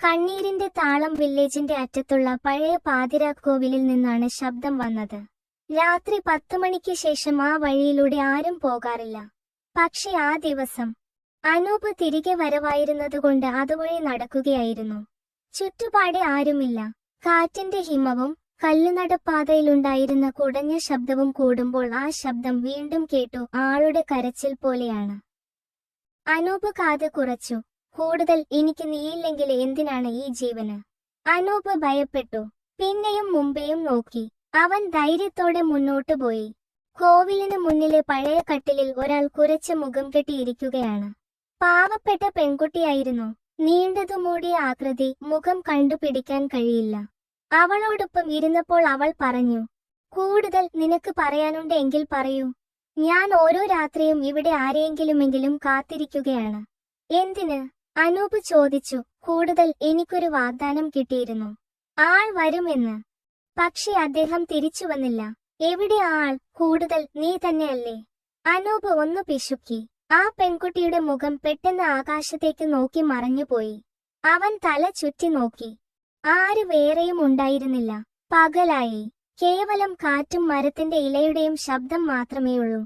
കണ്ണീരിന്റെ താളം വില്ലേജിന്റെ അറ്റത്തുള്ള പഴയ പാതിരാക്കോവിലിൽ നിന്നാണ് ശബ്ദം വന്നത്. രാത്രി 10 മണിക്ക് ശേഷം ആ വഴിയിലൂടെ ആരും പോകാറില്ല. പക്ഷെ ആ ദിവസം അനൂപ് തിരികെ വരവായിരുന്നതുകൊണ്ട് അതുവഴി നടക്കുകയായിരുന്നു. ചുറ്റുപാടെ ആരുമില്ല. കാറ്റിന്റെ ഹിമവും കല്ലുനടപ്പാതയിലുണ്ടായിരുന്ന കുടഞ്ഞ ശബ്ദവും കൂടുമ്പോൾ ആ ശബ്ദം വീണ്ടും കേട്ടു. ആളുടെ കരച്ചിൽ പോലെയാണ്. അനൂപ് കാത് കുറച്ചു. കൂടുതൽ എനിക്ക് നീയില്ലെങ്കിൽ എന്തിനാണ് ഈ ജീവന്? അനൂപ് ഭയപ്പെട്ടു. പിന്നെയും മുമ്പേയും നോക്കി. അവൻ ധൈര്യത്തോടെ മുന്നോട്ടു പോയി. കോവിലിന് മുന്നിലെ പഴയ കട്ടിലിൽ ഒരാൾ കുരച്ച മുഖം കെട്ടിയിരിക്കുകയാണ്. പാവപ്പെട്ട പെൺകുട്ടിയായിരുന്നു. നീണ്ടതു മൂടിയ ആകൃതി, മുഖം കണ്ടുപിടിക്കാൻ കഴിയില്ല. അവളോടൊപ്പം ഇരുന്നപ്പോൾ അവൾ പറഞ്ഞു, കൂടുതൽ നിനക്ക് പറയാനുണ്ട് എങ്കിൽ പറയൂ. ഞാൻ ഓരോ രാത്രിയും ഇവിടെ ആരെയെങ്കിലുമെങ്കിലും കാത്തിരിക്കുകയാണ്. എന്തിന്? അനൂപ് ചോദിച്ചു. കൂടുതൽ എനിക്കൊരു വാഗ്ദാനം കിട്ടിയിരുന്നു. ആൾ വരുമെന്ന്. പക്ഷെ അദ്ദേഹം തിരിച്ചു വന്നില്ല. എവിടെ ആൾ? കൂടുതൽ നീ തന്നെയല്ലേ? അനൂപ് ഒന്ന് പിശുക്കി. ആ പെൺകുട്ടിയുടെ മുഖം പെട്ടെന്ന് ആകാശത്തേക്ക് നോക്കി മറഞ്ഞുപോയി. അവൻ തല ചുറ്റി നോക്കി. ആര് വേറെയും ഉണ്ടായിരുന്നില്ല. പകലായി. കേവലം കാറ്റും മരത്തിന്റെ ഇലയുടെയും ശബ്ദം മാത്രമേയുള്ളൂ.